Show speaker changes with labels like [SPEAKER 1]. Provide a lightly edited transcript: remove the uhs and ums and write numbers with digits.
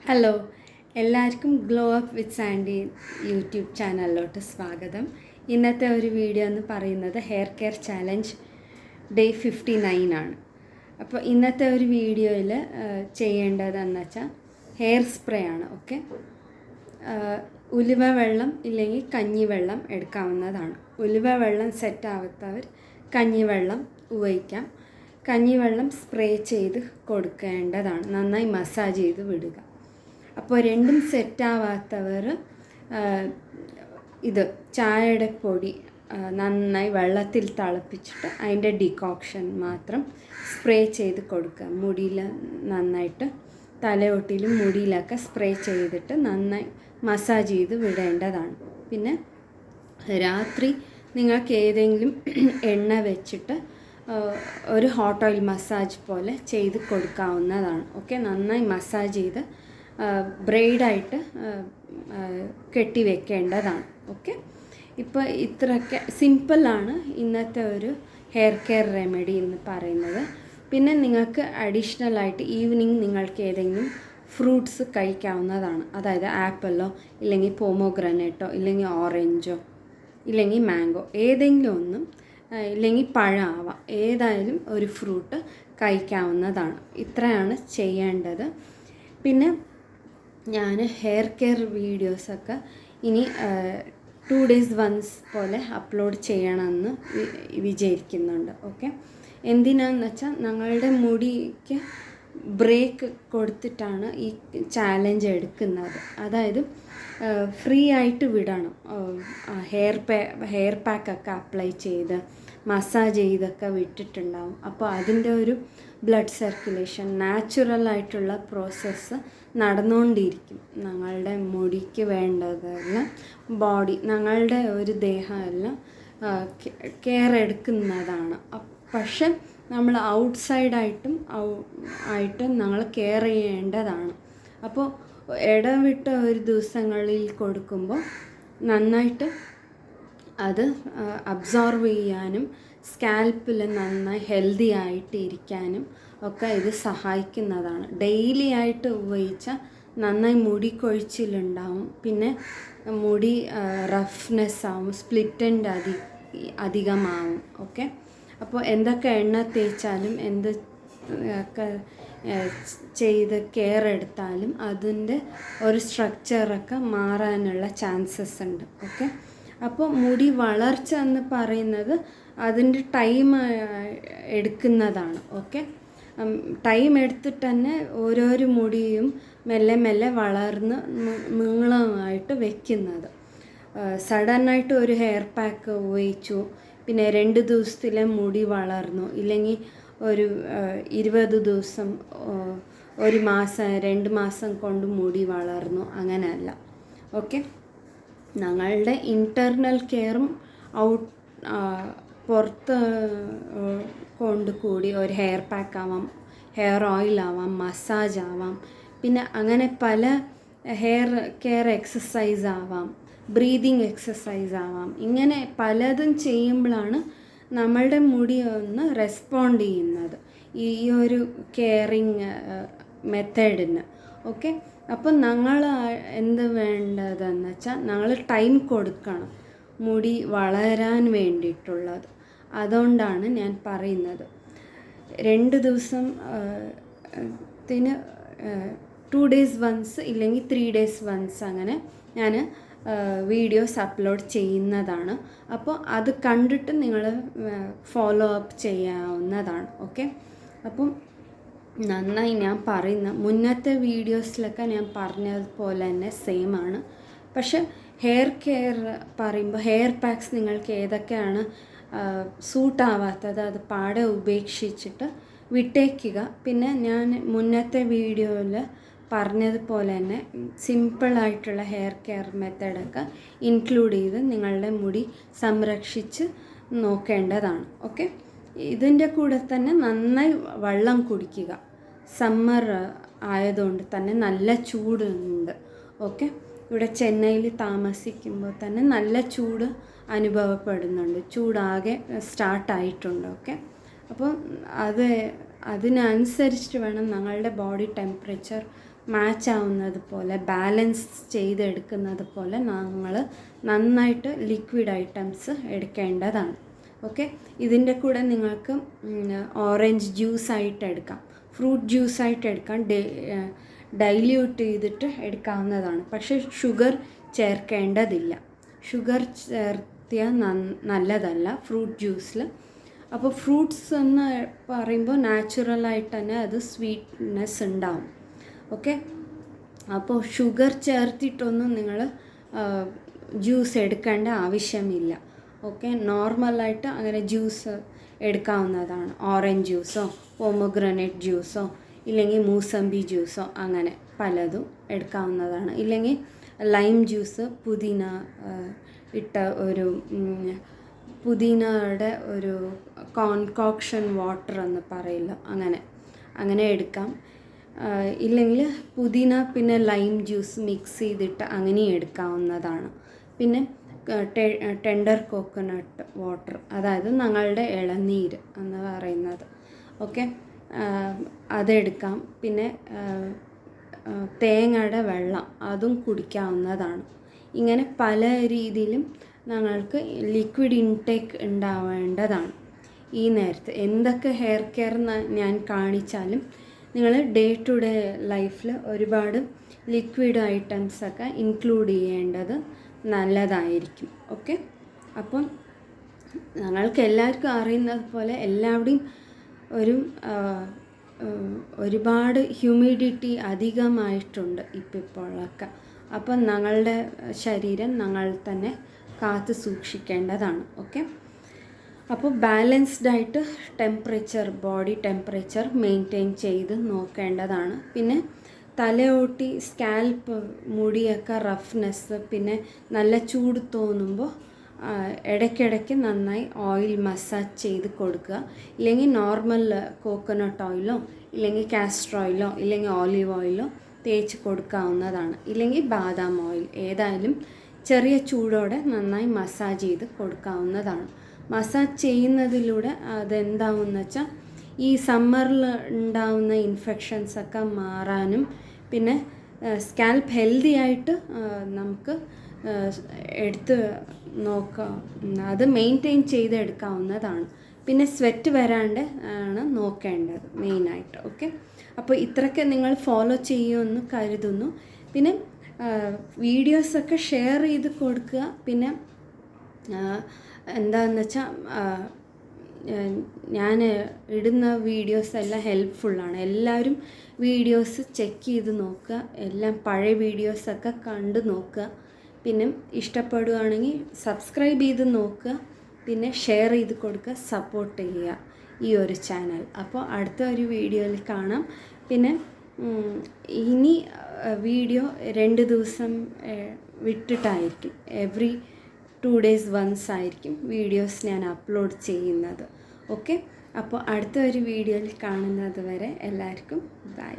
[SPEAKER 1] Hello, എല്ലാവർക്കും glow up with Sandy YouTube ചാനലിലോട്ട് സ്വാഗതം. ഇന്നത്തെ ഒരു വീഡിയോ എന്ന് പറയുന്നത് ഹെയർ കെയർ ചാലഞ്ച് ഡേ 59 ആണ്. അപ്പോൾ ഇന്നത്തെ ഒരു വീഡിയോയിൽ ചെയ്യേണ്ടതെന്ന് വെച്ചാൽ ഹെയർ സ്പ്രേ ആണ്. ഓക്കെ, ഉലുവ വെള്ളം ഇല്ലെങ്കിൽ കഞ്ഞിവെള്ളം എടുക്കാവുന്നതാണ്. ഉലുവ വെള്ളം സെറ്റാവാത്തവർ കഞ്ഞിവെള്ളം ഉപയോഗിക്കാം. കഞ്ഞിവെള്ളം സ്പ്രേ ചെയ്ത് കൊടുക്കേണ്ടതാണ്, നന്നായി മസാജ് ചെയ്ത് വിടുക. അപ്പോൾ രണ്ടും സെറ്റാവാത്തവർ ഇത് ചായയുടെ പൊടി നന്നായി വെള്ളത്തിൽ തിളപ്പിച്ചിട്ട് അതിൻ്റെ ഡിക്കോക്ഷൻ മാത്രം സ്പ്രേ ചെയ്ത് കൊടുക്കുക. മുടിയിൽ നന്നായിട്ട് തലയൊട്ടിലും മുടിയിലൊക്കെ സ്പ്രേ ചെയ്തിട്ട് നന്നായി മസാജ് ചെയ്ത് വിടേണ്ടതാണ്. പിന്നെ രാത്രി നിങ്ങൾക്ക് ഏതെങ്കിലും എണ്ണ വെച്ചിട്ട് ഒരു ഹോട്ട് ഓയിൽ മസാജ് പോലെ ചെയ്ത് കൊടുക്കാവുന്നതാണ്. ഓക്കെ, നന്നായി മസാജ് ചെയ്ത് ബ്രെയ്ഡായിട്ട് കെട്ടി വെക്കേണ്ടതാണ്. ഓക്കെ, ഇപ്പോൾ ഇത്രയൊക്കെ സിമ്പിളാണ് ഇന്നത്തെ ഒരു ഹെയർ കെയർ റെമഡി എന്ന് പറയുന്നത്. പിന്നെ നിങ്ങൾക്ക് അഡീഷണലായിട്ട് ഈവനിങ് നിങ്ങൾക്ക് ഏതെങ്കിലും ഫ്രൂട്ട്സ് കഴിക്കാവുന്നതാണ്. അതായത് ആപ്പിളോ ഇല്ലെങ്കിൽ പോമോഗ്രാനേറ്റോ ഇല്ലെങ്കിൽ ഓറഞ്ചോ ഇല്ലെങ്കിൽ മാംഗോ, ഏതെങ്കിലും ഒന്നും, ഇല്ലെങ്കിൽ പഴമാവാം, ഏതായാലും ഒരു ഫ്രൂട്ട് കഴിക്കാവുന്നതാണ്. ഇത്രയാണ് ചെയ്യേണ്ടത്. പിന്നെ ഞാൻ ഹെയർ കെയർ വീഡിയോസൊക്കെ ഇനി 2 days once പോലെ അപ്ലോഡ് ചെയ്യണമെന്ന് വിചാരിക്കുന്നുണ്ട്. ഓക്കെ, എന്തിനാണെന്ന് വെച്ചാൽ ഞങ്ങളുടെ മുടിക്ക് ബ്രേക്ക് കൊടുത്തിട്ടാണ് ഈ ചാലഞ്ച് എടുക്കുന്നത്. അതായത് ഫ്രീ ആയിട്ട് വിടണം. ഹെയർ പാക്കൊക്കെ അപ്ലൈ ചെയ്ത് മസാജ് ചെയ്തൊക്കെ വിട്ടിട്ടുണ്ടാവും. അപ്പോൾ അതിൻ്റെ ഒരു ബ്ലഡ് സർക്കുലേഷൻ നാച്ചുറലായിട്ടുള്ള പ്രോസസ്സ് നടന്നുകൊണ്ടിരിക്കും. ഞങ്ങളുടെ മുടിക്ക് വേണ്ടതെല്ലാം ബോഡി, ഞങ്ങളുടെ ഒരു ദേഹമെല്ലാം കെയർ എടുക്കുന്നതാണ്. പക്ഷെ നമ്മൾ ഔട്ട്സൈഡായിട്ടും ഞങ്ങൾ കെയർ ചെയ്യേണ്ടതാണ്. അപ്പോൾ ഇടവിട്ട ഒരു ദിവസങ്ങളിൽ കൊടുക്കുമ്പോൾ നന്നായിട്ട് അത് അബ്സോർവ് ചെയ്യാനും സ്കാൽപ്പിൽ നന്നായി ഹെൽത്തി ആയിട്ട് ഇരിക്കാനും ഒക്കെ ഇത് സഹായിക്കുന്നതാണ്. ഡെയിലി ആയിട്ട് ഉപയോഗിച്ചാൽ നന്നായി മുടി കൊഴിച്ചിലുണ്ടാവും. പിന്നെ മുടി റഫ്നെസ് ആവും, സ്പ്ലിറ്റ് എൻഡ് അധികമാവും. ഓക്കെ, അപ്പോൾ എന്തൊക്കെ എണ്ണ തേച്ചാലും എന്ത് ഒക്കെ ചെയ്ത് കെയർ എടുത്താലും അതിൻ്റെ ഒരു സ്ട്രക്ചറൊക്കെ മാറാനുള്ള ചാൻസസ് ഉണ്ട്. ഓക്കെ, അപ്പോൾ മുടി വളർച്ച എന്ന് പറയുന്നത് അതിൻ്റെ ടൈം എടുക്കുന്നതാണ്. ഓക്കെ, ടൈം എടുത്തിട്ട് തന്നെ ഓരോരോ മുടിയും മെല്ലെ മെല്ലെ വളർന്ന് നീളമായിട്ട് വെക്കുന്നത്. സഡനായിട്ട് ഒരു ഹെയർ പാക്ക് ഉപയോഗിച്ചു, പിന്നെ 2 ദിവസത്തിലെ മുടി വളർന്നു, ഇല്ലെങ്കിൽ ഒരു 20 ദിവസം, 1 മാസം, 2 മാസം കൊണ്ട് മുടി വളർന്നു, അങ്ങനെയല്ല. ഓക്കെ, ഞങ്ങളുടെ ഇൻറ്റേർണൽ കെയറും പുറത്ത് കൊണ്ട് കൂടി ഒരു ഹെയർ പാക്ക് ആവാം, ഹെയർ ഓയിലാവാം, മസാജ് ആവാം, പിന്നെ അങ്ങനെ പല ഹെയർ കെയർ എക്സസൈസ് ആവാം, ബ്രീതിങ് എക്സസൈസ് ആവാം. ഇങ്ങനെ പലതും ചെയ്യുമ്പോഴാണ് നമ്മളുടെ മുടി ഒന്ന് റെസ്പോണ്ട് ചെയ്യുന്നത് ഈ ഒരു കെയറിങ് മെത്തേഡിന്. ഓക്കെ, അപ്പം ഞങ്ങൾ എന്ത് വേണ്ടതെന്ന് വെച്ചാൽ ഞങ്ങൾ ടൈം കൊടുക്കണം മുടി വളരാൻ വേണ്ടിയിട്ടുള്ളത്. അതുകൊണ്ടാണ് ഞാൻ പറയുന്നത് 2 ദിവസം 2 days once ഇല്ലെങ്കിൽ 3 days once അങ്ങനെ ഞാൻ വീഡിയോസ് അപ്ലോഡ് ചെയ്യുന്നതാണ്. അപ്പോൾ അത് കണ്ടിട്ട് നിങ്ങൾ ഫോളോ അപ്പ് ചെയ്യാവുന്നതാണ്. ഓക്കെ, അപ്പം നന്നായി ഞാൻ പറയുന്ന മുന്നത്തെ വീഡിയോസിലൊക്കെ ഞാൻ പറഞ്ഞതുപോലെ തന്നെ സെയിം ആണ്. പക്ഷെ ഹെയർ കെയർ പറയുമ്പോൾ ഹെയർ പാക്സ് നിങ്ങൾക്ക് ഏതൊക്കെയാണ് സൂട്ടാവാത്തത് അത് പാടെ ഉപേക്ഷിച്ചിട്ട് വിട്ടേക്കുക. പിന്നെ ഞാൻ മുന്നത്തെ വീഡിയോയിൽ പറഞ്ഞതുപോലെ തന്നെ സിമ്പിളായിട്ടുള്ള ഹെയർ കെയർ മെത്തേഡൊക്കെ ഇൻക്ലൂഡ് ചെയ്ത് നിങ്ങളുടെ മുടി സംരക്ഷിച്ച് നോക്കേണ്ടതാണ്. ഓക്കെ, ഇതിൻ്റെ കൂടെ തന്നെ നന്നായി വെള്ളം കുടിക്കുക. സമ്മർ ആയതുകൊണ്ട് തന്നെ നല്ല ചൂടുണ്ട്. ഓക്കെ, ഇവിടെ ചെന്നൈയിൽ താമസിക്കുമ്പോൾ തന്നെ നല്ല ചൂട് അനുഭവപ്പെടുന്നുണ്ട്, ചൂടാകെ സ്റ്റാർട്ടായിട്ടുണ്ട്. ഓക്കെ, അപ്പോൾ അതിനനുസരിച്ചിട്ട് വേണം ഞങ്ങളുടെ ബോഡി ടെമ്പറേച്ചർ മാച്ച് ആവുന്നത് പോലെ ബാലൻസ് ചെയ്തെടുക്കുന്നത് പോലെ നമ്മൾ നന്നായിട്ട് ലിക്വിഡ് ഐറ്റംസ് എടുക്കേണ്ടതാണ്. ഓക്കെ, ഇതിൻ്റെ കൂടെ നിങ്ങൾക്ക് ഓറഞ്ച് ജ്യൂസായിട്ട് എടുക്കാം, ഫ്രൂട്ട് ജ്യൂസായിട്ട് എടുക്കാം, ഡൈല്യൂട്ട് ചെയ്തിട്ട് എടുക്കാവുന്നതാണ്. പക്ഷേ ഷുഗർ ചേർക്കേണ്ടതില്ല. ഷുഗർ ചേർത്തിയാൽ നല്ലതല്ല ഫ്രൂട്ട് ജ്യൂസിൽ. അപ്പോൾ ഫ്രൂട്ട്സ് എന്ന് പറയുമ്പോൾ നാച്ചുറലായിട്ട് തന്നെ അത് സ്വീറ്റ്നെസ് ഉണ്ടാവും. ഓക്കെ, അപ്പോൾ ഷുഗർ ചേർത്തിട്ടൊന്നും നിങ്ങൾ ജ്യൂസ് എടുക്കേണ്ട ആവശ്യമില്ല. ഓക്കെ, നോർമലായിട്ട് അങ്ങനെ ജ്യൂസ് എടുക്കാവുന്നതാണ്. ഓറഞ്ച് ജ്യൂസോ പോമോഗ്രാനൈറ്റ് ജ്യൂസോ ഇല്ലെങ്കിൽ മൂസമ്പി ജ്യൂസോ അങ്ങനെ പലതും എടുക്കാവുന്നതാണ്. ഇല്ലെങ്കിൽ ലൈം ജ്യൂസ്, പുതിന ഇട്ട ഒരു പുതിനയുടെ ഒരു കോൺകോക്ഷൻ വാട്ടർ എന്ന് പറയില്ല, അങ്ങനെ എടുക്കാം. ഇല്ലെങ്കിൽ പുതിന പിന്നെ ലൈം ജ്യൂസ് മിക്സ് ചെയ്തിട്ട് അങ്ങനെ എടുക്കാവുന്നതാണ്. പിന്നെ ടെൻഡർ കോക്കനട്ട് വാട്ടർ, അതായത് ഞങ്ങളുടെ ഇളനീര് എന്ന് പറയുന്നത്. ഓക്കെ, അതെടുക്കാം. പിന്നെ തേങ്ങയുടെ വെള്ളം അതും കുടിക്കാവുന്നതാണ്. ഇങ്ങനെ പല രീതിയിലും ഞങ്ങൾക്ക് ലിക്വിഡ് ഇൻടേക്ക് ഉണ്ടാവേണ്ടതാണ്. ഈ നേരത്ത് എന്തൊക്കെ ഹെയർ കെയർ ഞാൻ കാണിച്ചാലും നിങ്ങൾ ഡേ ടു ഡേ ലൈഫിൽ ഒരുപാട് ലിക്വിഡ് ഐറ്റംസൊക്കെ ഇൻക്ലൂഡ് ചെയ്യേണ്ടത് നല്ലതായിരിക്കും. ഓക്കെ, അപ്പം ഞങ്ങൾക്ക് എല്ലാവർക്കും അറിയുന്നത് പോലെ എല്ലാവരുടെയും ഒരുപാട് ഹ്യൂമിഡിറ്റി അധികമായിട്ടുണ്ട് ഇപ്പോഴൊക്കെ. അപ്പം ഞങ്ങളുടെ ശരീരം ഞങ്ങൾ തന്നെ കാത്തു സൂക്ഷിക്കേണ്ടതാണ്. ഓക്കെ, അപ്പോൾ ബാലൻസ്ഡായിട്ട് ബോഡി ടെമ്പറേച്ചർ മെയിൻറ്റെയിൻ ചെയ്ത് നോക്കേണ്ടതാണ്. പിന്നെ തലയോട്ടി, സ്കാൽപ്പ്, മുടിയൊക്കെ റഫ്നെസ്, പിന്നെ നല്ല ചൂട് തോന്നുമ്പോൾ ഇടയ്ക്കിടയ്ക്ക് നന്നായി ഓയിൽ മസാജ് ചെയ്ത് കൊടുക്കുക. ഇല്ലെങ്കിൽ നോർമൽ കോക്കനട്ട് ഓയിലോ ഇല്ലെങ്കിൽ കാസ്റ്റർ ഓയിലോ ഇല്ലെങ്കിൽ ഓലിവ് ഓയിലോ തേച്ച് കൊടുക്കാവുന്നതാണ്. ഇല്ലെങ്കിൽ ബാദാം ഓയിൽ, ഏതായാലും ചെറിയ ചൂടോടെ നന്നായി മസാജ് ചെയ്ത് കൊടുക്കാവുന്നതാണ്. മസാജ് ചെയ്യുന്നതിലൂടെ അതെന്താവുമെന്ന് വെച്ചാൽ ഈ സമ്മറിൽ ഉണ്ടാവുന്ന ഇൻഫെക്ഷൻസൊക്കെ മാറാനും പിന്നെ സ്കാൽപ്പ് ഹെൽത്തി ആയിട്ട് നമുക്ക് എടുത്ത് നോക്കാം, അത് മെയിൻറ്റെയിൻ ചെയ്തെടുക്കാവുന്നതാണ്. പിന്നെ സ്വെറ്റ് വരാണ്ട് ആണ് നോക്കേണ്ടത് മെയിനായിട്ട്. ഓക്കെ, അപ്പോൾ ഇത്രയൊക്കെ നിങ്ങൾ ഫോളോ ചെയ്യുമെന്ന് കരുതുന്നു. പിന്നെ വീഡിയോസൊക്കെ ഷെയർ ചെയ്ത് കൊടുക്കുക. പിന്നെ എന്താണെന്ന് വെച്ചാൽ ഞാൻ ഇടുന്ന വീഡിയോസ് എല്ലാം ഹെൽപ്ഫുള്ളാണ്. എല്ലാവരും വീഡിയോസ് ചെക്ക് ചെയ്ത് നോക്കുക, എല്ലാം പഴയ വീഡിയോസൊക്കെ കണ്ട് നോക്കുക. പിന്നെ ഇഷ്ടപ്പെടുകയാണെങ്കിൽ സബ്സ്ക്രൈബ് ചെയ്ത് നോക്കുക, പിന്നെ ഷെയർ ചെയ്ത് കൊടുക്കുക, സപ്പോർട്ട് ചെയ്യുക ഈ ഒരു ചാനൽ. അപ്പോൾ അടുത്ത ഒരു വീഡിയോയിൽ കാണാം. പിന്നെ ഇനി വീഡിയോ 2 ദിവസം വിട്ടിട്ടായിരിക്കും, എവറി 2 days once ആയിരിക്കും വീഡിയോസ് ഞാൻ അപ്ലോഡ് ചെയ്യുന്നത്. ഓക്കെ, അപ്പോൾ അടുത്ത ഒരു വീഡിയോയിൽ കാണുന്നത് വരെ എല്ലാവർക്കും ബൈ.